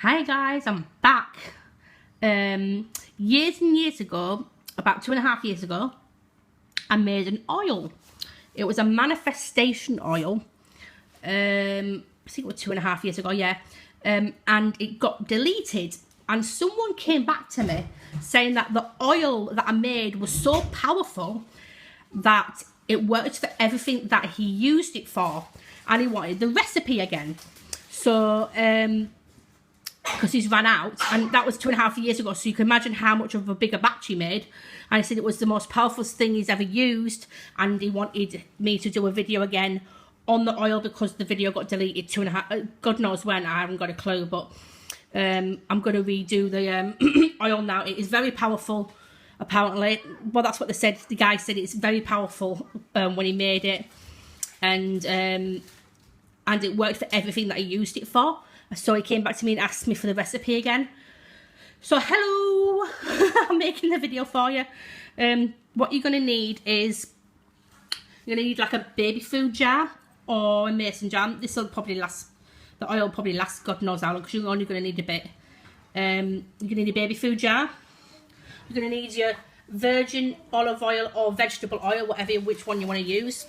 Hi guys, I'm back. Years and years ago, about 2.5 years ago, I made an oil. It was a manifestation oil. I think it was 2.5 years ago, yeah. And it got deleted. And someone came back to me saying that the oil that I made was so powerful that it worked for everything that he used it for. And he wanted the recipe again. So, because he's ran out, and that was 2.5 years ago, so you can imagine how much of a bigger batch he made. And he said it was the most powerful thing he's ever used, and he wanted me to do a video again on the oil because the video got deleted 2.5, God knows when, I haven't got a clue, but I'm going to redo the oil now. It is very powerful, apparently. Well, that's what they said. The guy said it's very powerful when he made it, and it worked for everything that he used it for. So he came back to me and asked me for the recipe again. So hello, I'm making the video for you. What you're going to need is, you're going to need like a baby food jar or a mason jar. This will probably last, the oil will probably last God knows how long, because you're only going to need a bit. You're going to need a baby food jar. You're going to need your virgin olive oil or vegetable oil, whatever, which one you want to use.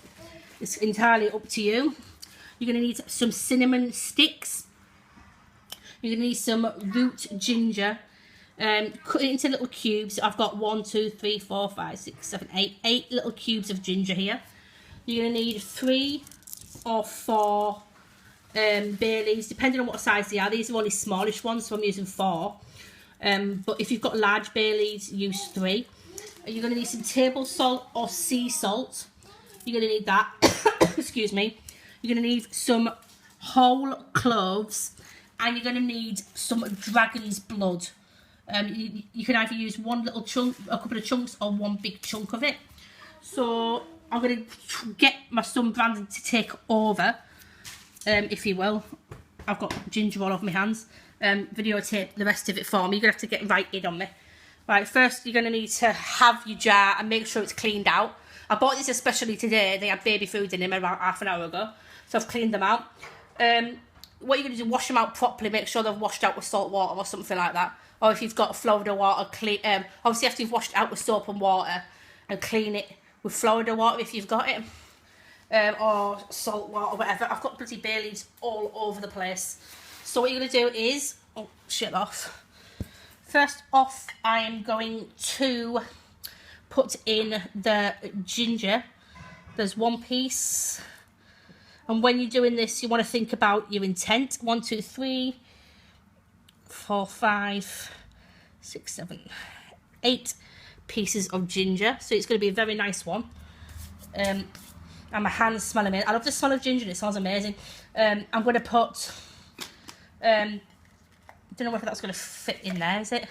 It's entirely up to you. You're going to need some cinnamon sticks. You're going to need some root ginger. Cut it into little cubes. I've got 1, 2, 3, 4, 5, 6, 7, 8. 8 little cubes of ginger here. You're going to need 3 or 4 bay leaves, depending on what size they are. These are only smallish ones, so I'm using 4. But if you've got large bay leaves, use 3. You're going to need some table salt or sea salt. You're going to need that. Excuse me. You're going to need some whole cloves. And you're going to need some dragon's blood. You can either use one little chunk, a couple of chunks, or one big chunk of it. So I'm going to get my son Brandon to take over, if he will. I've got ginger all over my hands. Videotape the rest of it for me. You're going to have to get right in on me. Right, first you're going to need to have your jar and make sure it's cleaned out. I bought this especially today. They had baby food in them about half an hour ago. So I've cleaned them out. What you're going to do, wash them out properly, make sure they're washed out with salt water or something like that. Or if you've got Florida water, clean. Obviously after you've washed it out with soap and water, and clean it with Florida water if you've got it. Or salt water, whatever. I've got bloody bay leaves all over the place. So what you're going to do is, oh, shit off. First off, I am going to put in the ginger. There's 1 piece. And when you're doing this, you want to think about your intent. 1, 2, 3, 4, 5, 6, 7, 8 pieces of ginger. So it's going to be a very nice one. And my hands smell amazing. I love the smell of ginger. It smells amazing. I'm going to put, don't know whether that's going to fit in there, is it?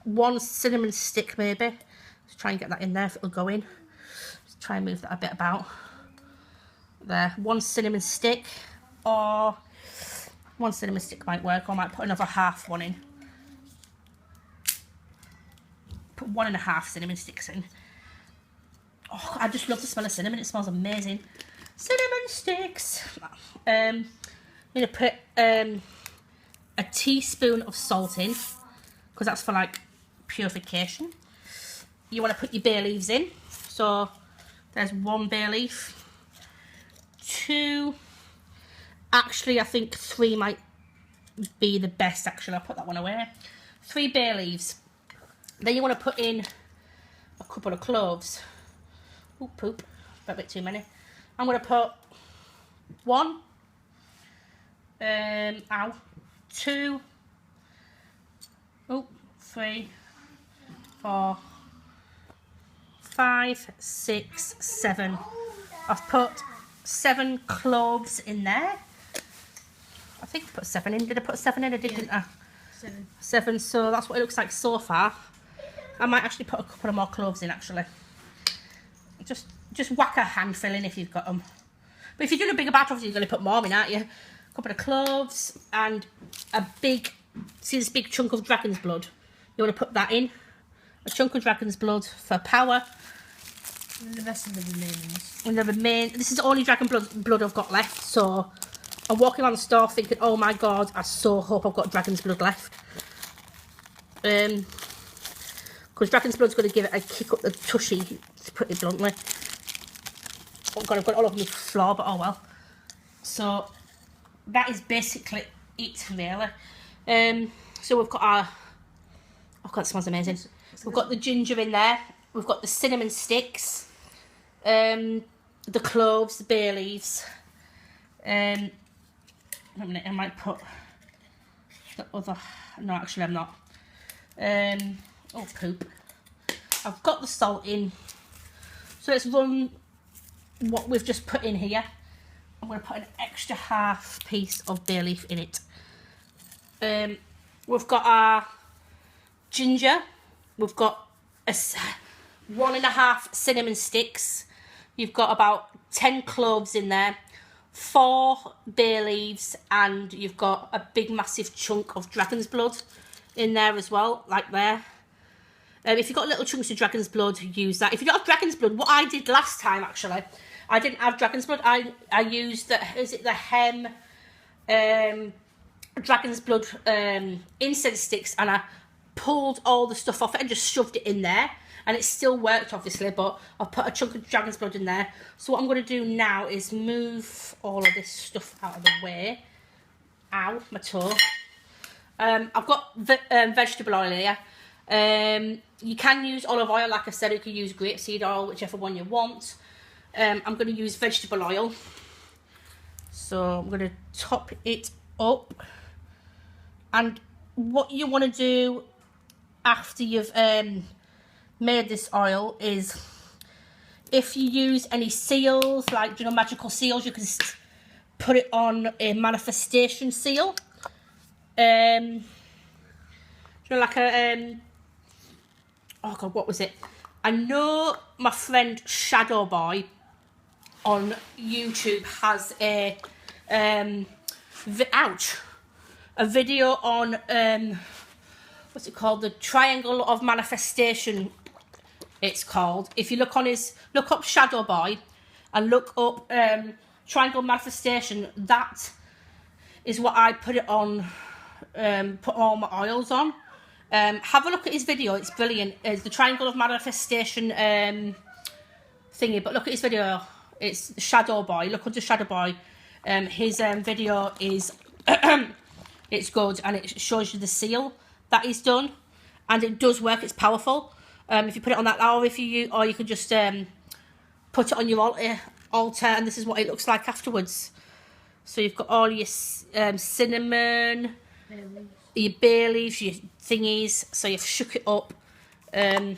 1 cinnamon stick maybe. Let's try and get that in there if it'll go in. Just try and move that a bit about. There, 1 cinnamon stick, or 1 cinnamon stick might work, or I might put another half one in. Put 1.5 cinnamon sticks in. Oh, I just love the smell of cinnamon, it smells amazing. Cinnamon sticks. I'm going to put a teaspoon of salt in, because that's for like purification. You want to put your bay leaves in, so there's 1 bay leaf. 2, actually I think 3 might be the best. Actually, I'll put that one away. 3 bay leaves. Then you want to put in a couple of cloves. Oh, poop, a bit too many. I'm going to put 1, 2, 3, 4, 5, 6, 7. I've put 7 cloves in there. I think I put 7 in. Did I put 7 in or didn't I? 7. 7, so that's what it looks like so far. I might actually put a couple of more cloves in actually. Just whack a handful in if you've got them. But if you're doing a bigger batch, obviously you're going to put more in, aren't you? A couple of cloves and a big, see this big chunk of dragon's blood? You want to put that in. A chunk of dragon's blood for power. And the rest of the remaining ones. And the this is the only dragon blood I've got left, so I'm walking around the store thinking, oh my god, I so hope I've got dragon's blood left. Because dragon's blood's going to give it a kick up the tushy, to put it bluntly. Oh god, I've got it all over my floor, but oh well. So that is basically it, really. So we've got our, oh god, it smells amazing. We've got the ginger in there. We've got the cinnamon sticks, the cloves, the bay leaves. Wait a minute, I might put the other, no actually I'm not. Oh poop. I've got the salt in. So let's run what we've just put in here. I'm going to put an extra half piece of bay leaf in it. We've got our ginger. We've got 1.5 cinnamon sticks. You've got about 10 cloves in there, 4 bay leaves, and you've got a big massive chunk of dragon's blood in there as well, like there. If you've got little chunks of dragon's blood, use that. If you don't have dragon's blood, what I did last time actually, I didn't have dragon's blood. I used the, is it the hem dragon's blood incense sticks, and I pulled all the stuff off it and just shoved it in there, and it still worked obviously, but I've put a chunk of dragon's blood in there. So what I'm going to do now is move all of this stuff out of the way. Ow, my toe. I've got vegetable oil here. You can use olive oil, like I said, you can use grapeseed oil, whichever one you want. I'm going to use vegetable oil. So I'm going to top it up. And what you want to do after you've made this oil is, if you use any seals, like, you know, magical seals, you can put it on a manifestation seal. You know, like a oh god, what was it? I know my friend Shadow Boy on YouTube has a a video on what's it called? The Triangle of Manifestation, it's called. If you look on his, look up Shadow Boy and look up Triangle Manifestation, that is what I put it on, put all my oils on. Have a look at his video, it's brilliant. It's the Triangle of Manifestation thingy, but look at his video, it's Shadow Boy. Look under Shadow Boy. His video is it's good, and it shows you the seal that he's done, and it does work. It's powerful. If you put it on that, or if you can just put it on your altar, and this is what it looks like afterwards. So you've got all your cinnamon, your bay leaves, your thingies. So you've shook it up, and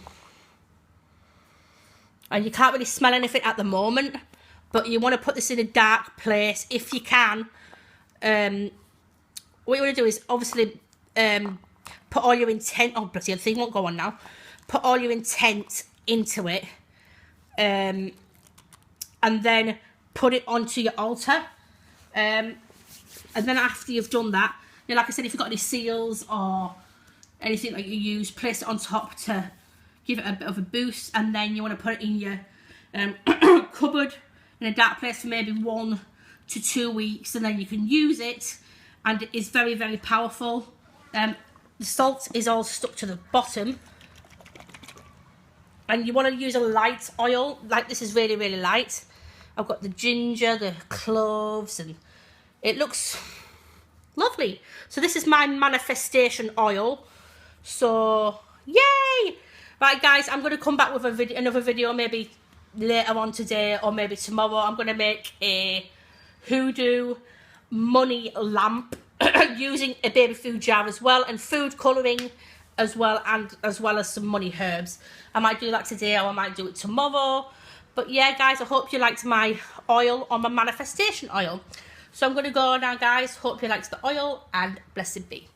you can't really smell anything at the moment, but you want to put this in a dark place if you can. What you want to do is obviously put all your intent. Oh, bloody, the thing won't go on now. Put all your intent into it, and then put it onto your altar. And then after you've done that, you know, like I said, if you've got any seals or anything that you use, place it on top to give it a bit of a boost, and then you want to put it in your cupboard in a dark place for maybe 1 to 2 weeks, and then you can use it, and it is very, very powerful. The salt is all stuck to the bottom, and you want to use a light oil. Like, this is really, really light. I've got the ginger, the cloves, and it looks lovely. So this is my manifestation oil. So yay! Right guys, I'm going to come back with another video maybe later on today, or maybe tomorrow. I'm going to make a hoodoo money lamp using a baby food jar as well, and food colouring as well, and as well as some money herbs. I might do that today, or I might do it tomorrow. But yeah guys, I hope you liked my oil on my manifestation oil. So I'm going to go now guys. Hope you liked the oil, and blessed be.